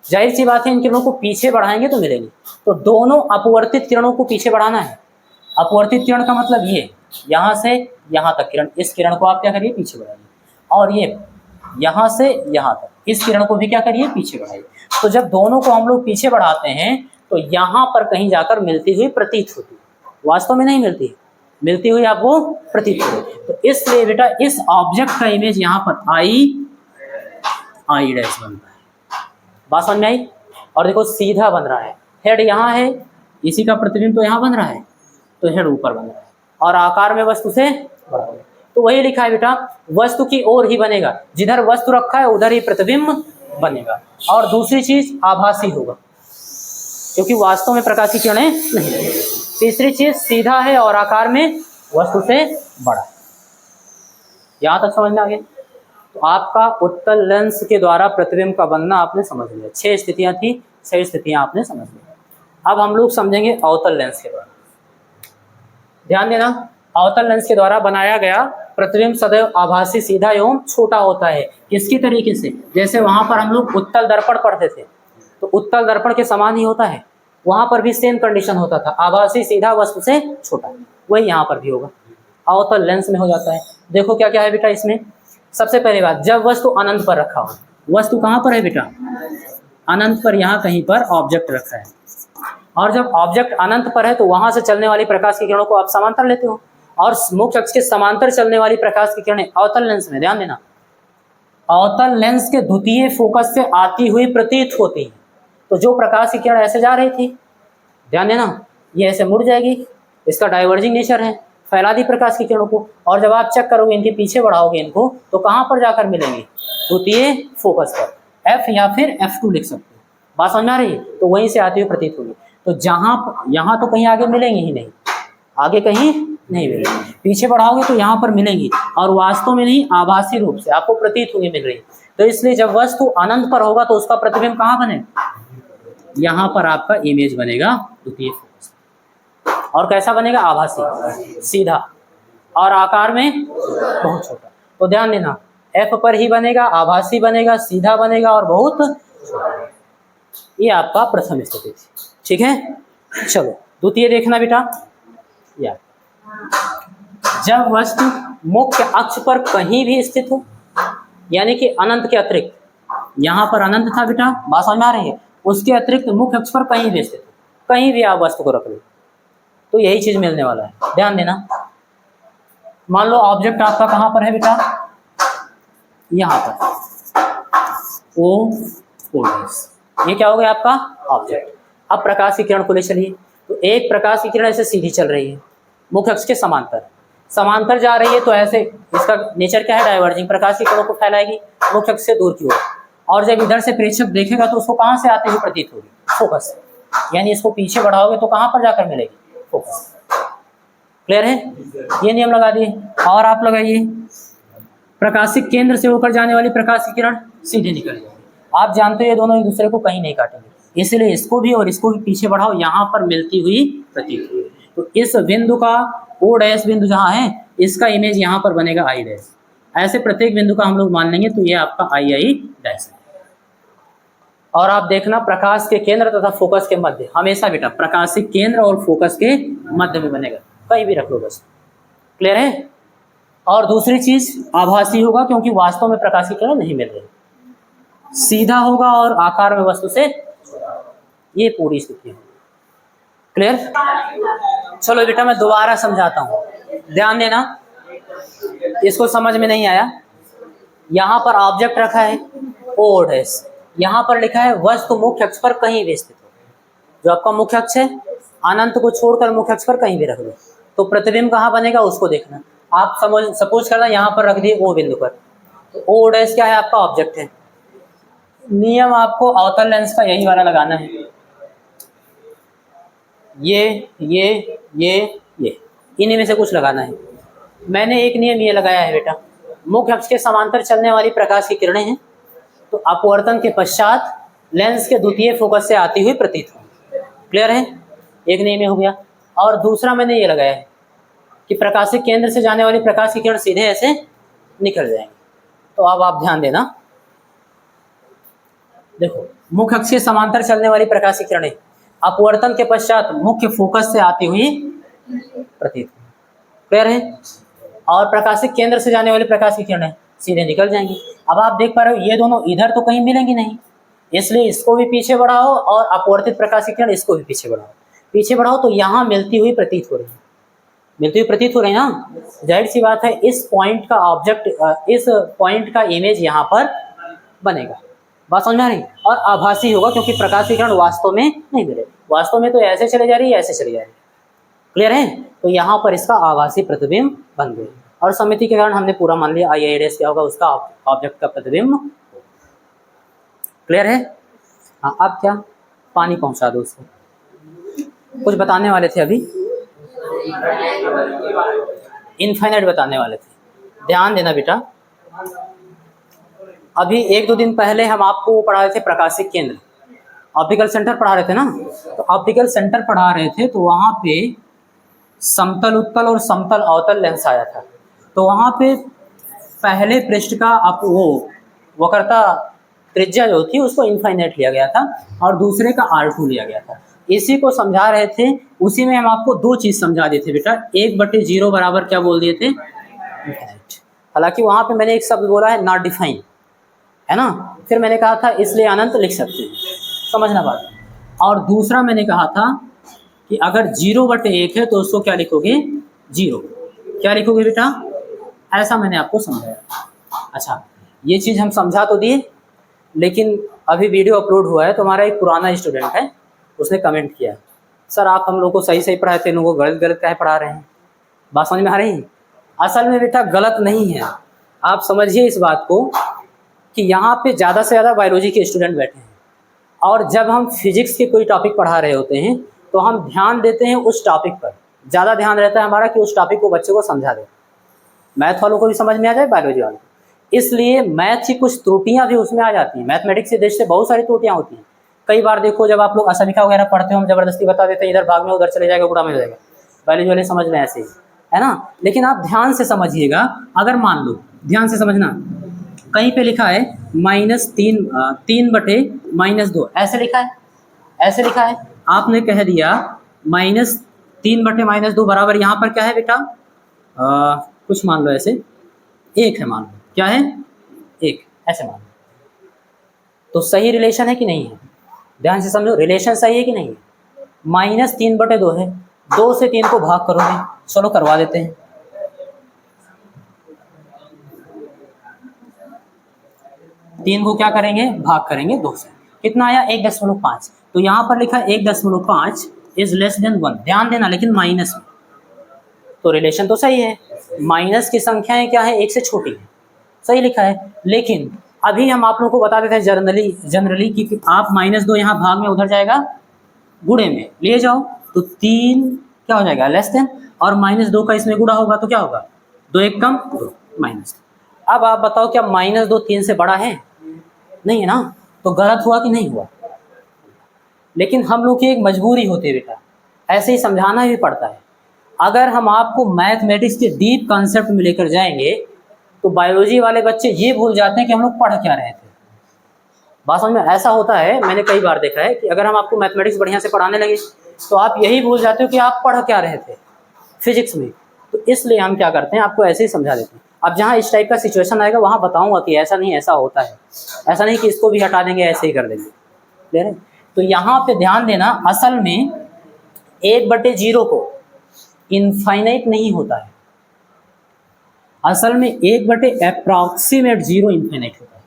जाहिर सी बात है इन किरणों को पीछे बढ़ाएंगे तो मिलेंगी। तो दोनों अपवर्तित किरणों को पीछे बढ़ाना है। अपवर्तित किरण का मतलब ये, यहाँ से यहाँ तक किरण, इस किरण को आप क्या करिए, पीछे बढ़ाइए। और ये यहाँ से यहाँ तक इस किरण को भी क्या करिए, पीछे बढ़ाइए। तो जब दोनों को हम लोग पीछे बढ़ाते हैं तो यहाँ पर कहीं जाकर मिलती हुई प्रतीत होती है, वास्तव में नहीं मिलती है, मिलती हुई आपको प्रतीत होती है। तो इसलिए बेटा इस ऑब्जेक्ट का इमेज यहाँ पर आई डैश बनता है। बात समझ में आई? और देखो सीधा बन रहा है, हेड यहाँ है, इसी का प्रतिबिंब तो यहाँ बन रहा है, तो हेड ऊपर बन रहा है और आकार में वस्तु से बड़ा है। तो वही लिखा है बेटा, वस्तु की ओर ही बनेगा, जिधर वस्तु रखा है उधर ही प्रतिबिंब बनेगा। और दूसरी चीज आभासी होगा, क्योंकि वास्तव में प्रकाश की किरणें नहीं है। तीसरी चीज सीधा है और आकार में वस्तु से बड़ा है। यहां तक समझ में आ गया? तो आपका उत्तल लेंस के द्वारा प्रतिबिंब का बनना आपने समझ लिया। 6 स्थितियां थी, 6 स्थितियां आपने समझ लिया। अब हम लोग समझेंगे अवतल लेंस के द्वारा। ध्यान देना, अवतल लेंस के द्वारा बनाया गया प्रतिबिंब सदैव आभासी, सीधा एवं छोटा होता है। किसकी तरीके से? जैसे वहां पर हम लोग उत्तल दर्पण पढ़ते थे, तो उत्तल दर्पण के समान ही होता है, वहां पर भी सेम कंडीशन होता था, आभासी, सीधा, वस्तु से छोटा। वही यहाँ पर भी होगा, अवतल लेंस में हो जाता है। देखो क्या क्या है बेटा इसमें। सबसे पहली बात, जब वस्तु अनंत पर रखा हो, वस्तु कहाँ पर है बेटा? अनंत पर, यहाँ कहीं पर ऑब्जेक्ट रखा है। और जब ऑब्जेक्ट अनंत पर है तो वहां से चलने वाली प्रकाश की किरणों को आप समांतर लेते हो, और मुख्य अक्ष के समांतर चलने वाली प्रकाश की किरणें अवतल लेंस में, ध्यान देना, अवतल लेंस के द्वितीय फोकस से आती हुई प्रतीत होती है। तो जो प्रकाश की किरण ऐसे जा रही थी, ध्यान देना, ये ऐसे मुड़ जाएगी, इसका डाइवर्जिंग नेचर है, फैला दी प्रकाश की किरणों को। और जब आप चेक करोगे, इनके पीछे बढ़ाओगे इनको, तो कहाँ पर जाकर मिलेंगे? द्वितीय फोकस पर, F या फिर F2 लिख सकते हो। बात समझ में आ रही है? तो वहीं से आती हुई प्रतीत होगी। तो जहाँ यहाँ तो कहीं आगे मिलेंगे ही नहीं, आगे कहीं नहीं मिलेगी, पीछे बढ़ाओगे तो यहाँ पर मिलेंगी, और वास्तव में नहीं, आभासी रूप से आपको प्रतीत होगी मिल रही। तो इसलिए जब वस्तु अनंत पर होगा तो उसका प्रतिबिंब कहाँ बने? यहाँ पर आपका इमेज बनेगा द्वितीय फोकस। और कैसा बनेगा? आभासी, सीधा, और आकार में बहुत छोटा। तो ध्यान देना, F पर ही बनेगा, आभासी बनेगा, सीधा बनेगा और बहुत छोटा। ये आपका प्रथम स्थिति थी, ठीक है। चलो द्वितीय देखना बेटा। या जब वस्तु मुख्य अक्ष पर कहीं भी स्थित हो, यानी कि अनंत के अतिरिक्त, यहाँ पर अनंत था बेटा, बात समझ में आ रही है, उसके अतिरिक्त मुख्य अक्ष पर कहीं भी स्थित हो, कहीं भी आप वस्तु को रख लो, तो यही चीज मिलने वाला है। ध्यान देना, मान लो ऑब्जेक्ट आपका कहाँ पर है बेटा? यहाँ पर, ओ ये क्या हो गया आपका? ऑब्जेक्ट। अब प्रकाश की किरण को ले चलिए, तो एक प्रकाश की किरण ऐसे सीधी चल रही है, मुख्य अक्ष के समांतर, समांतर जा रही है, तो ऐसे इसका नेचर क्या है? डाइवर्जिंग, प्रकाश की किरणों को फैलाएगी मुख्य अक्ष से दूर की ओर। और जब इधर से प्रेक्षक देखेगा तो उसको कहाँ से आते हुए प्रतीत होगी? फोकस। यानी इसको पीछे बढ़ाओगे तो कहाँ पर जाकर मिलेगी? फोकस। क्लियर है? ये नियम लगा दिए। और आप लगाइए, प्रकाशिक केंद्र से होकर जाने वाली प्रकाश की किरण सीधे निकल जाएगी। आप जानते हो ये दोनों एक दूसरे को कहीं नहीं काटेंगे, इसलिए इसको भी और इसको भी पीछे बढ़ाओ, यहाँ पर मिलती हुई प्रतीत हुई। तो इस बिंदु का ओ डैश बिंदु जहाँ है, इसका इमेज यहाँ पर बनेगा आई डैश। ऐसे प्रत्येक बिंदु का हम लोग मान लेंगे, तो ये आपका आई आई डैश है। और आप देखना, प्रकाश के केंद्र तथा फोकस के मध्य, हमेशा बेटा प्रकाशिक केंद्र और फोकस के मध्य में बनेगा, कहीं भी रख लो बस। क्लियर है? और दूसरी चीज आभासी होगा, क्योंकि वास्तव में प्रकाश की किरण नहीं मिल रही, सीधा होगा और आकार में वस्तु से, ये पूरी स्थिति है। क्लियर? चलो बेटा मैं दोबारा समझाता हूँ, ध्यान देना, इसको समझ में नहीं आया। यहाँ पर ऑब्जेक्ट रखा है ओ डैश, यहाँ पर लिखा है वस्तु मुख्य अक्ष पर कहीं भी स्थित हो। जो आपका मुख्य अक्ष है, अनंत को छोड़कर मुख्य अक्ष पर कहीं भी रख दो, तो प्रतिबिंब कहाँ बनेगा उसको देखना। आप सपोज करना यहाँ पर रख दिए ओ बिंदु पर, तो ओ डैश क्या है? आपका ऑब्जेक्ट है। नियम आपको अवतल लेंस का यही वाला लगाना है, ये इन्हीं में से कुछ लगाना है। मैंने एक नियम ये लगाया है बेटा, मुख्य अक्ष के समांतर चलने वाली प्रकाश की किरणें हैं, तो अपवर्तन के पश्चात लेंस के द्वितीय फोकस से आती हुई प्रतीत हो। क्लियर है? एक नियम हो गया। और दूसरा मैंने ये लगाया है कि प्रकाशिक केंद्र से जाने वाली प्रकाश की किरण सीधे ऐसे निकल जाएंगे। तो अब आप ध्यान देना, देखो मुख्य अक्ष के समांतर चलने वाली प्रकाश की किरणें अपवर्तन के पश्चात मुख्य फोकस से आती हुई प्रतीत। क्लियर है? और प्रकाशिक केंद्र से जाने वाली प्रकाश की किरणें सीधे निकल जाएंगी। अब आप देख पा रहे हो ये दोनों इधर तो कहीं मिलेंगी नहीं, इसलिए इसको भी पीछे बढ़ाओ और अपवर्तित प्रकाशित किरण इसको भी पीछे बढ़ाओ। पीछे बढ़ाओ तो यहाँ मिलती हुई प्रतीत हो रही है, मिलती हुई प्रतीत हो रही है ना। जाहिर सी बात है इस पॉइंट का ऑब्जेक्ट, इस पॉइंट का इमेज यहाँ पर बनेगा। बात समझ में आ रही? और आभासी होगा क्योंकि प्रकाश की किरण वास्तव में नहीं मिले, वास्तव में तो ऐसे चले जा रही है, ऐसे चली जा रही है। क्लियर है? तो यहाँ पर इसका आभासी प्रतिबिंब बन गया और सममिति के कारण हमने पूरा मान लिया आई रेडियस क्या होगा, उसका ऑब्जेक्ट का प्रतिबिंब। क्लियर है? हाँ, अब क्या, पानी पहुंचा दो उसको। कुछ बताने वाले थे अभी, इनफाइनाइट बताने वाले थे, ध्यान देना बेटा। अभी 1-2 दिन पहले हम आपको पढ़ा रहे थे प्रकाशिक केंद्र, ऑप्टिकल सेंटर पढ़ा रहे थे ना। तो ऑप्टिकल सेंटर पढ़ा रहे थे तो वहाँ पे समतल उत्तल और समतल अवतल लेंस आया था। तो वहाँ पे पहले पृष्ठ का आप वो वक्रता त्रिज्या जो थी उसको इनफाइनाइट लिया गया था और दूसरे का R2 लिया गया था। इसी को समझा रहे थे, उसी में हम आपको 2 चीज़ समझा दिए थे बेटा। 1/0 बराबर क्या बोल दिए थे, इनफाइनाइट। हालांकि वहाँ पे मैंने एक शब्द बोला है नॉट डिफाइन, है ना। फिर मैंने कहा था इसलिए अनंत लिख सकते हैं, समझना बात। और दूसरा मैंने कहा था कि अगर 0/1 है तो उसको क्या लिखोगे, 0। क्या लिखोगे बेटा, ऐसा मैंने आपको समझाया। अच्छा, ये चीज़ हम समझा तो दिए, लेकिन अभी वीडियो अपलोड हुआ है तो हमारा एक पुराना स्टूडेंट है, उसने कमेंट किया, सर आप हम लोग को सही सही पढ़ाते हैं, लोगों को गलत गलत क्या पढ़ा रहे हैं। बात समझ में आ रही है? असल में बेटा गलत नहीं है, आप समझिए इस बात को कि यहाँ पे ज़्यादा से ज़्यादा बायोलॉजी के स्टूडेंट बैठे हैं और जब हम फिजिक्स के कोई टॉपिक पढ़ा रहे होते हैं तो हम ध्यान देते हैं उस टॉपिक पर, ज़्यादा ध्यान रहता है हमारा कि उस टॉपिक को बच्चे को समझा दें, मैथ वालों को भी समझ में आ जाए, बायोलॉजी वालों को। इसलिए मैथ की कुछ त्रुटियाँ भी उसमें आ जाती हैं, मैथमेटिक्स के दृष्टि से बहुत सारी त्रुटियाँ होती हैं। कई बार देखो जब आप लोग असमिका वगैरह पढ़ते हो, हम जबरदस्ती बता देते हैं इधर भाग में उधर चले जाएगा, गुड़ा में हो जाएगा, बायोलॉजी वाले समझ में ऐसे ही है ना। लेकिन आप ध्यान से समझिएगा, अगर मान लो, ध्यान से समझना, कहीं पे लिखा है -3/-2, ऐसे लिखा है, ऐसे लिखा है, आपने कह दिया -3/-2 बराबर यहाँ पर क्या है बेटा, कुछ मान लो ऐसे 1 है, मान लो क्या है 1, ऐसे मान लो। तो सही रिलेशन है कि नहीं है, ध्यान से समझो, रिलेशन सही है कि नहीं है। -3/2 है, 2 से 3 को भाग करोगे, चलो करवा देते हैं। तीन को क्या करेंगे, भाग करेंगे 2 से, कितना आया 1.5। तो यहाँ पर लिखा 1.5 इज लेस देन 1, ध्यान देना, लेकिन माइनस में, तो रिलेशन तो सही है, माइनस की संख्याएं क्या है, 1 से छोटी है, सही लिखा है। लेकिन अभी हम आप लोगों को बता देते हैं जनरली कि आप -2 यहाँ भाग में उधर जाएगा, गुणे में ले जाओ तो 3 क्या हो जाएगा, लेस देन, और -2 का इसमें गुणा होगा तो क्या होगा, 2 1 कम 2 माइनस। अब आप बताओ क्या -2 3 से बड़ा है, नहीं है ना, तो गलत हुआ कि नहीं हुआ। लेकिन हम लोग की एक मजबूरी होती है बेटा, ऐसे ही समझाना भी पड़ता है। अगर हम आपको मैथमेटिक्स के डीप कॉन्सेप्ट में लेकर जाएंगे तो बायोलॉजी वाले बच्चे ये भूल जाते हैं कि हम लोग पढ़ क्या रहे थे। बात समझ में, ऐसा होता है, मैंने कई बार देखा है कि अगर हम आपको मैथमेटिक्स बढ़िया से पढ़ाने लगे तो आप यही भूल जाते हो कि आप पढ़ क्या रहे थे फिजिक्स में। तो इसलिए हम क्या करते हैं, आपको ऐसे ही समझा देते हैं। अब जहाँ इस टाइप का सिचुएशन आएगा वहाँ बताऊंगा कि ऐसा नहीं, ऐसा होता है, ऐसा नहीं कि इसको भी हटा देंगे ऐसे ही कर देंगे, ले रहे। तो यहाँ पे ध्यान देना, असल में 1/0 को इनफाइनाइट नहीं होता है, असल में 1/अप्रॉक्सीमेट 0 इनफाइनाइट होता है।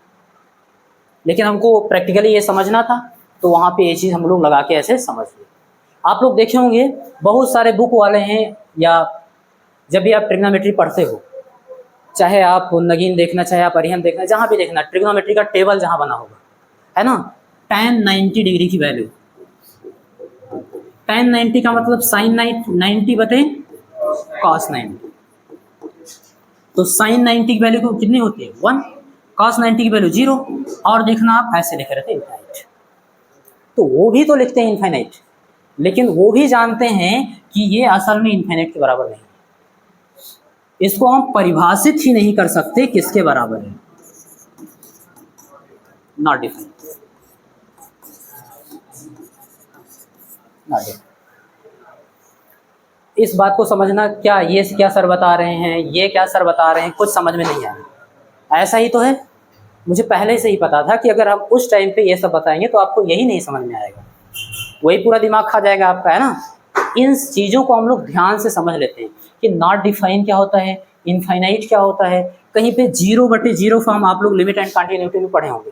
लेकिन हमको प्रैक्टिकली ये समझना था तो वहाँ पे ये चीज़ हम लोग लगा के ऐसे समझ लिए। आप लोग देखे होंगे बहुत सारे बुक वाले हैं, या जब भी आप ट्रिग्नोमेट्री पढ़ते हो, चाहे आप नगीन देखना, चाहे आप अरिहंत देखना, जहाँ भी देखना, ट्रिग्नोमेट्री का टेबल जहाँ बना होगा, है ना, tan 90 डिग्री की वैल्यू, tan 90 का मतलब sin 90/cos 90, तो sin 90 की वैल्यू को कितनी होती है 1, cos 90 की वैल्यू 0, और देखना आप ऐसे लिखे रहते हैं इनफाइनाइट। तो वो भी तो लिखते हैं इनफाइनाइट, लेकिन वो भी जानते हैं कि ये असल में इनफाइनाइट के बराबर नहीं है, इसको हम परिभाषित ही नहीं कर सकते किसके बराबर है, नॉट डिफाइंड, नॉट डिफाइंड। इस बात को समझना, क्या ये क्या सर बता रहे हैं, ये क्या सर बता रहे हैं, कुछ समझ में नहीं आया, ऐसा ही तो है। मुझे पहले से ही पता था कि अगर हम उस टाइम पे ये सब बताएंगे तो आपको यही नहीं समझ में आएगा, वही पूरा दिमाग खा जाएगा आपका, है ना। इन चीज़ों को हम लोग ध्यान से समझ लेते हैं कि नॉट डिफाइन क्या होता है, इनफाइनाइट क्या होता है, कहीं पे 0/0 फॉर्म आप लोग लिमिट एंड कंटिन्यूटी में पढ़े होंगे,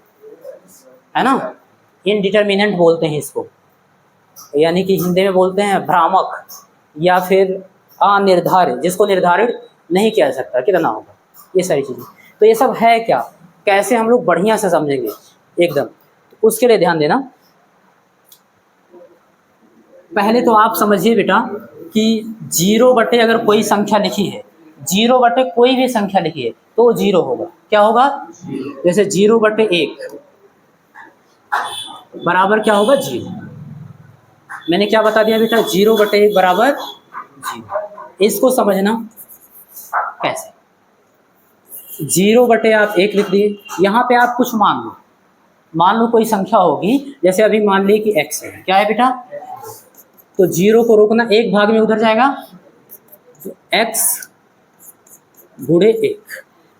है ना। इनडिटर्मिनेंट बोलते हैं इसको, यानी कि हिंदी में बोलते हैं भ्रामक या फिर अनिर्धारित, जिसको निर्धारित नहीं किया जा सकता कितना होगा, ये सारी चीज़ें। तो ये सब है क्या, कैसे हम लोग बढ़िया से समझेंगे एकदम, तो उसके लिए ध्यान देना। पहले तो आप समझिए बेटा कि 0 अगर कोई संख्या लिखी है, 0 कोई भी संख्या लिखी है तो 0 होगा। क्या होगा? जैसे 0/1 बराबर क्या होगा? 0। मैंने क्या बता दिया बेटा? 0/1 बराबर 0। इसको समझना कैसे। 0/1 लिख दिए, यहाँ पे आप कुछ मान लो कोई संख्या होगी, जैसे अभी मान ली कि x है। क्या है बेटा? तो 0 को रोकना, एक भाग में उधर जाएगा, तो x गुणे 1।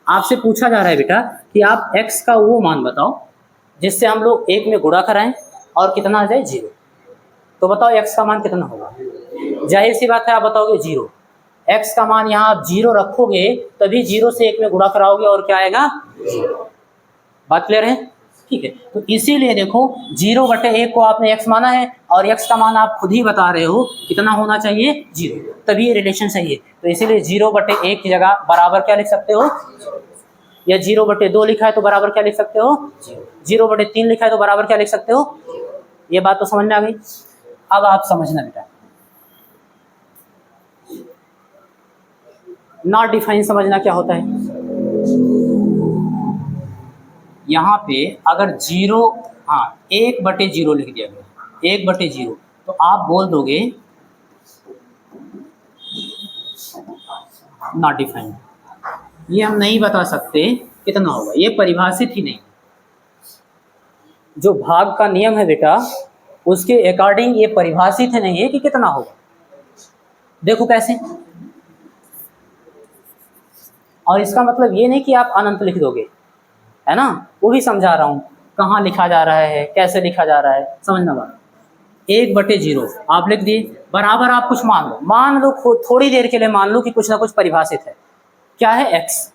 आपसे पूछा जा रहा है बेटा कि आप x का वो मान बताओ जिससे हम लोग 1 में गुणा कराएं और कितना आ जाए? 0। तो बताओ x का मान कितना होगा? जाहिर सी बात है आप बताओगे 0। x का मान यहाँ आप 0 रखोगे तभी 0 से 1 में गुणा कराओगे और क्या आएगा? 0। बात क्लियर है? ठीक है। तो इसीलिए देखो 0/1 को आपने x माना है और x का मान आप खुद ही बता रहे हो कितना होना चाहिए? 0, तभी ये रिलेशन सही है। तो इसीलिए 0/1 की जगह बराबर क्या लिख सकते हो? या 0/2 लिखा है तो बराबर क्या लिख सकते हो? 0/3 लिखा है तो बराबर क्या लिख सकते हो? ये बात तो समझ में आ गई। अब आप समझना बेटा, नॉट डिफाइन समझना क्या होता है। यहाँ पे अगर 1/0 लिख दिया गया, 1/0, तो आप बोल दोगे नॉट डिफाइन। ये हम नहीं बता सकते कितना होगा, ये परिभाषित ही नहीं। जो भाग का नियम है बेटा उसके अकॉर्डिंग ये परिभाषित ही नहीं है कि कितना होगा। देखो कैसे, और इसका मतलब ये नहीं कि आप अनंत लिख दोगे, है ना, वो भी समझा रहा हूँ कहाँ लिखा जा रहा है, कैसे लिखा जा रहा है, समझना बात। 1/0 आप लिख दिए, बराबर आप कुछ मान लो थोड़ी देर के लिए मान लो कि कुछ ना कुछ परिभाषित है। क्या है? x।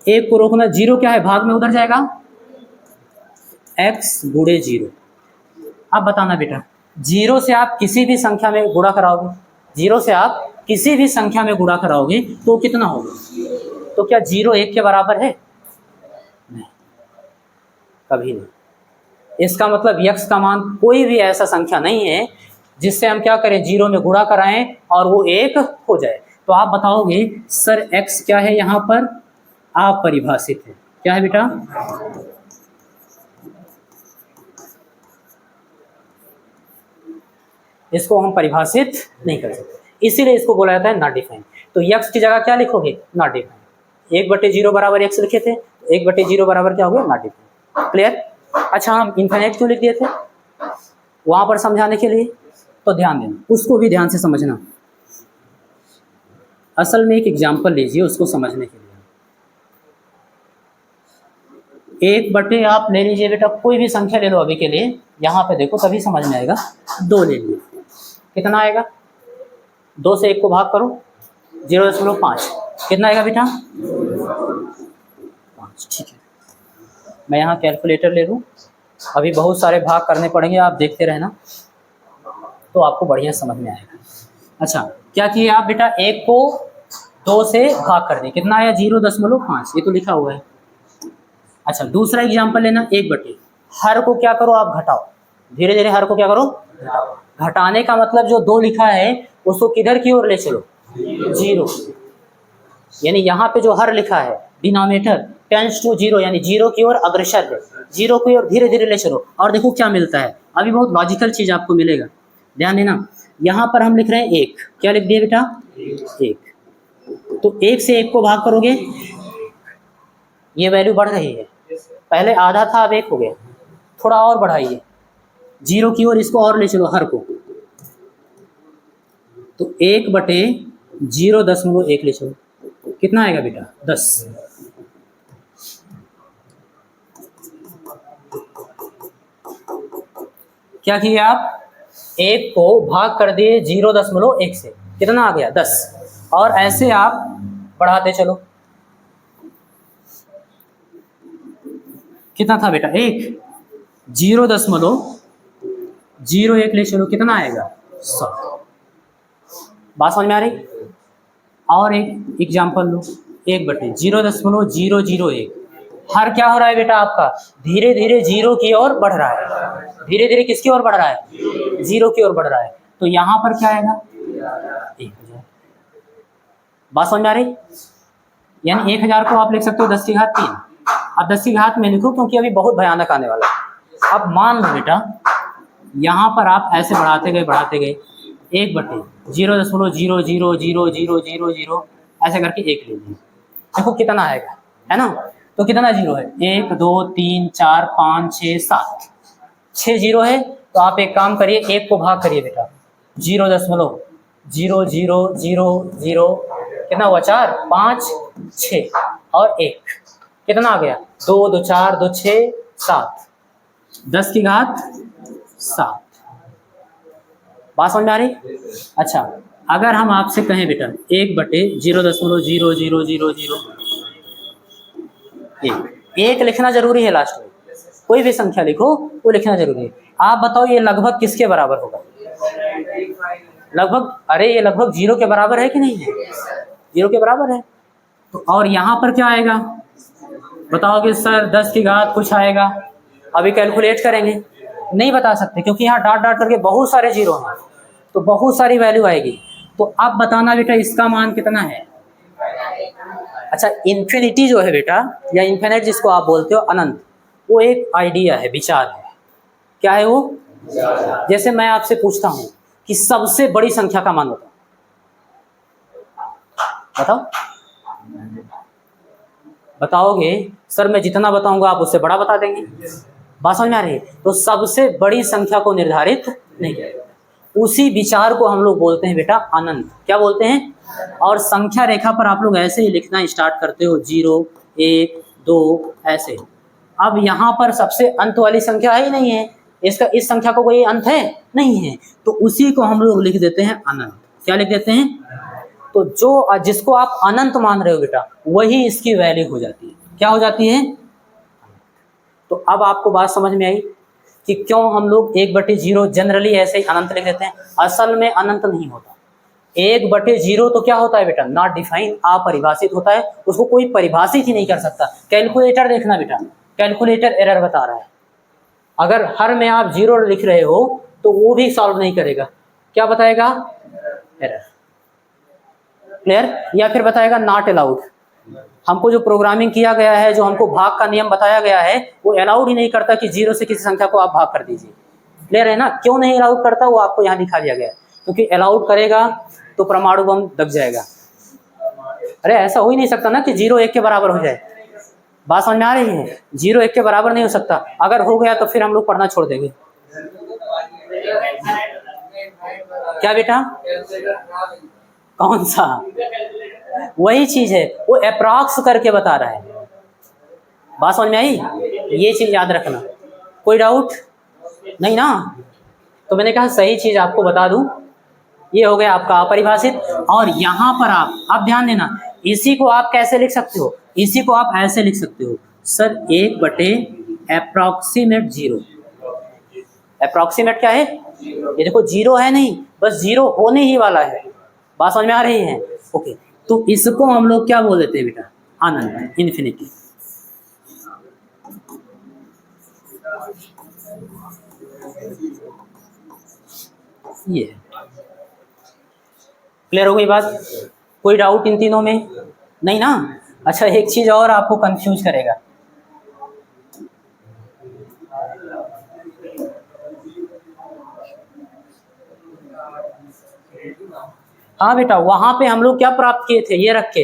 1 को रोकना, 0 क्या है? भाग में उधर जाएगा, x गुणे 0। अब बताना बेटा, 0 से आप किसी भी संख्या में गुणा कराओगे, 0 से आप किसी भी संख्या में गुणा कराओगे तो कितना होगा? तो क्या 0 1 के बराबर है? नहीं, कभी नहीं। इसका मतलब x का मान कोई भी ऐसा संख्या नहीं है जिससे हम क्या करें? 0 में गुणा कराएं और वो 1 हो जाए। तो आप बताओगे सर x क्या है? यहाँ पर अपरिभाषित है। क्या है बेटा? इसको हम परिभाषित नहीं कर सकते, इसीलिए इसको बोला जाता है नॉट डिफाइन। तो x की जगह क्या लिखोगे? Not define. 1/0 बराबर x लिखे थे, 1/0 बराबर क्या हो गया? Not define. क्लियर? अच्छा, हम इनफाइनाइट क्यों लिख दिए थे? वहां पर समझाने के लिए। तो ध्यान देना, उसको भी ध्यान से समझना। असल में एक एग्जाम्पल लीजिए उसको समझने के लिए। 1/, आप ले लीजिए बेटा कोई भी संख्या ले लो अभी के लिए, यहाँ पे देखो तभी समझ में आएगा। 2 ले लीजिए, कितना आएगा? 2 से 1 को भाग करो, 0.5, कितना आएगा बेटा? 5। ठीक है, मैं यहाँ कैलकुलेटर ले लूँ, अभी बहुत सारे भाग करने पड़ेंगे, आप देखते रहना तो आपको बढ़िया समझ में आएगा। अच्छा, क्या किए आप बेटा? 1 को 2 से भाग कर दें, कितना आया? 0.5, ये तो लिखा हुआ है। अच्छा, दूसरा एग्जाम्पल लेना, 1/, हर को क्या करो आप? घटाओ, धीरे धीरे हर को क्या करो? घटाओ। घटाने का मतलब जो 2 लिखा है उसको किधर की ओर ले चलो? 0। यानी यहाँ पे जो हर लिखा है डिनोमिनेटर टेंड्स टू 0, यानी 0 की ओर अग्रसर है, 0 की ओर धीरे धीरे ले चलो। और देखो क्या मिलता है, अभी बहुत लॉजिकल चीज आपको मिलेगा, ध्यान देना। यहाँ पर हम लिख रहे हैं 1, क्या लिख दिए बेटा? 1। तो 1 से 1 को भाग करोगे, ये वैल्यू बढ़ रही है, पहले आधा था अब 1 हो गया, थोड़ा और बढ़ाइए, 0 की ओर इसको और ले चलो हर को, तो 1/0.1 ले चलो, कितना आएगा बेटा? 10। क्या किए आप, 1 को भाग कर दिए 0.1 से, कितना आ गया 10, और ऐसे आप बढ़ाते चलो। कितना था बेटा 1, 0.01 ले चलो, कितना आएगा 100। बात समझ में आ रही। और एक एग्जाम्पल लो, 1/0.001। हर क्या हो रहा है बेटा आपका, धीरे धीरे जीरो की ओर बढ़ रहा है, धीरे धीरे किसकी ओर बढ़ रहा है, जीरो की ओर बढ़ रहा है। तो यहां पर क्या आएगा 1000। बात समझ में आ रही। यानी 1000 को आप लिख सकते हो 10 की घात 3। अब 10 की घात में लिखो क्योंकि अभी बहुत भयानक आने वाला है। अब मान लो बेटा यहाँ पर आप ऐसे बढ़ाते गए 1/0.0000000 ऐसे करके 1 ले लीजिए, देखो कितना आएगा, है ना। तो कितना जीरो है, 1 2 3 4 5 6 7, 6 जीरो है। तो आप एक काम करिए, 1 को भाग करिए बेटा 0.0000, कितना हुआ 4 5 6 और 1, कितना आ गया 2 2 4 2 6 7, 10 की घात 7। बात समझ में आ रही। अच्छा अगर हम आपसे कहें बेटा 1/0.000001 लिखना जरूरी है, लास्ट में कोई भी संख्या लिखो वो लिखना जरूरी है। आप बताओ ये लगभग किसके बराबर होगा, लगभग, अरे ये लगभग 0 के बराबर है कि नहीं है, 0 के बराबर है। तो और यहाँ पर क्या आएगा बताओगे सर 10 की घात कुछ आएगा, अभी कैलकुलेट करेंगे, नहीं बता सकते क्योंकि यहाँ डॉट डॉट करके बहुत सारे जीरो हैं, तो बहुत सारी वैल्यू आएगी। तो अब बताना बेटा इसका मान कितना है। अच्छा इन्फिनिटी जो है बेटा, या इन्फिनिट जिसको आप बोलते हो अनंत, वो एक आइडिया है, विचार है। क्या है वो, जैसे मैं आपसे पूछता हूँ कि सबसे बड़ी संख्या का मान बताओ, बताओ बताओगे सर मैं जितना बताऊंगा आप उससे बड़ा बता देंगे। बात समझ में आ रही है। तो सबसे बड़ी संख्या को निर्धारित नहीं किया, उसी विचार को हम लोग बोलते हैं बेटा अनंत। क्या बोलते हैं। और संख्या रेखा पर आप लोग ऐसे ही लिखना स्टार्ट करते हो 0 1 2 ऐसे। अब यहाँ पर सबसे अंत वाली संख्या है ही नहीं है, इसका इस संख्या को कोई अंत है नहीं है, तो उसी को हम लोग लिख देते हैं अनंत। क्या लिख देते हैं। तो जो जिसको आप अनंत मान रहे हो बेटा वही इसकी वैल्यू हो जाती है। क्या हो जाती है। तो अब आपको बात समझ में आई कि क्यों हम लोग 1/0 जनरली ऐसे ही अनंत लिख देते हैं। असल में अनंत नहीं होता, 1/0 तो क्या होता है बेटा, नॉट डिफाइन, अपरिभाषित होता है, उसको कोई परिभाषित ही नहीं कर सकता। कैलकुलेटर देखना बेटा, कैलकुलेटर एरर बता रहा है, अगर हर में आप 0 लिख रहे हो तो वो भी सॉल्व नहीं करेगा। क्या बताएगा, एरर। क्लियर। या फिर बताएगा नॉट अलाउड। हमको जो प्रोग्रामिंग किया गया है, जो हमको भाग का नियम बताया गया है, वो अलाउड ही नहीं करता कि 0 से किसी संख्या को आप भाग कर दीजिए। क्लियर है ना। क्यों नहीं अलाउड करता वो आपको यहाँ दिखा दिया गया है, क्योंकि अलाउड करेगा तो परमाणु बम दब जाएगा। अरे ऐसा हो ही नहीं सकता ना कि 0 1 के बराबर हो जाए। बात समझ में आ रही है। 0 1 के बराबर नहीं हो सकता, अगर हो गया तो फिर हम लोग पढ़ना छोड़ देंगे। क्या बेटा, कौन सा, वही चीज है, वो अप्रॉक्स करके बता रहा है। बात समझ में आई, ये चीज याद रखना। कोई डाउट नहीं ना। तो मैंने कहा सही चीज आपको बता दूं, ये हो गया आपका अपरिभाषित। और यहाँ पर आप ध्यान देना, इसी को आप कैसे लिख सकते हो, इसी को आप ऐसे लिख सकते हो सर 1/अप्रॉक्सीमेट 0। अप्रॉक्सीमेट क्या है, ये देखो 0 है नहीं, बस 0 होने ही वाला है। बात समझ में आ रही है। ओके, तो इसको हम लोग क्या बोल देते हैं बेटा, अनंत, इन्फिनिटी। ये क्लियर हो गई बात। कोई डाउट इन तीनों में नहीं ना। अच्छा एक चीज और आपको कंफ्यूज करेगा, हाँ बेटा वहां पे हम लोग क्या प्राप्त किए थे, ये रख के,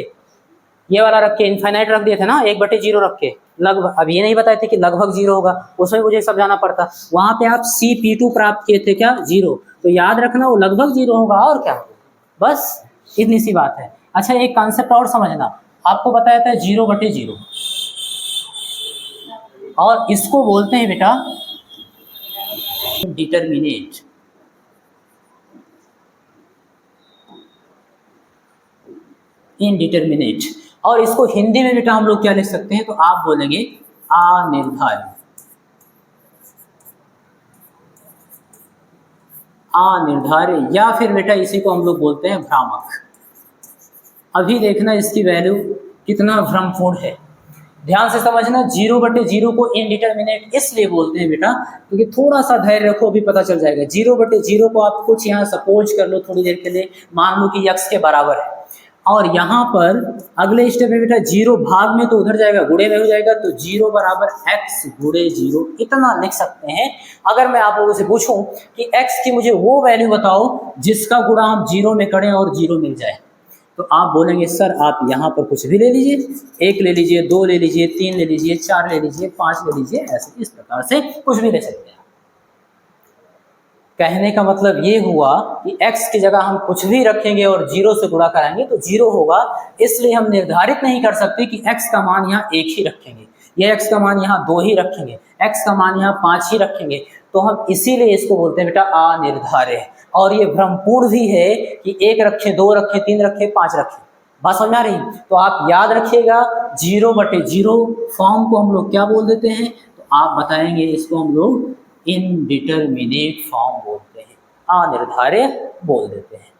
ये वाला रख के इनफाइनाइट रख दिए थे ना, 1/0 रख के लगभग। अब ये नहीं बताए थे कि लगभग 0 होगा, उसमें मुझे समझाना पड़ता। वहां पे आप CP2 प्राप्त किए थे, क्या 0, तो याद रखना वो लगभग 0 होगा और क्या, बस इतनी सी बात है। अच्छा एक कॉन्सेप्ट और समझना, आपको बताया था 0/0, और इसको बोलते हैं बेटा डिटरमिनेट, इनडिटरमिनेट। और इसको हिंदी में बेटा हम लोग क्या लिख सकते हैं, तो आप बोलेंगे अनिर्धारित, अनिर्धारित, या फिर बेटा इसी को हम लोग बोलते हैं भ्रामक। अभी देखना इसकी वैल्यू कितना भ्रमपूर्ण है, ध्यान से समझना। 0/0 को इनडिटरमिनेट इसलिए बोलते हैं बेटा क्योंकि थोड़ा सा धैर्य रखो, अभी पता चल जाएगा। 0/0 को आप कुछ यहाँ सपोज कर लो थोड़ी देर के लिए, मान लो कि x के बराबर है, और यहाँ पर अगले स्टेप में बेटा 0 भाग में तो उधर जाएगा, गुणे में हो जाएगा, तो 0 बराबर x गुणे 0 इतना लिख सकते हैं। अगर मैं आप लोगों से पूछूं कि x की मुझे वो वैल्यू बताओ जिसका गुणा हम 0 में करें और 0 मिल जाए, तो आप बोलेंगे सर आप यहाँ पर कुछ भी ले लीजिए, 1 ले लीजिए, 2 ले लीजिए, 3 ले लीजिए, 4 ले लीजिए, 5 ले लीजिए, ऐसे इस प्रकार से कुछ भी ले सकते हैं। कहने का मतलब ये हुआ कि x की जगह हम कुछ भी रखेंगे और 0 से गुणा कराएंगे तो 0 होगा, इसलिए हम निर्धारित नहीं कर सकते कि x का मान यहाँ 1 ही रखेंगे, या x का मान यहाँ 2 ही रखेंगे, x का मान यहाँ 5 ही रखेंगे, तो हम इसीलिए इसको बोलते हैं बेटा अनिर्धारित। और ये भ्रमपूर्ण भी है कि 1 रखे, 2 रखे, 3 रखे, 5 रखे। बात समझ आ रही? तो आप याद रखिएगा 0/0 फॉर्म को हम लोग क्या बोल देते हैं, तो आप बताएंगे इसको हम लोग इनडिटरमिनेट फॉर्म बोलते हैं, अनिर्धारित बोल देते हैं।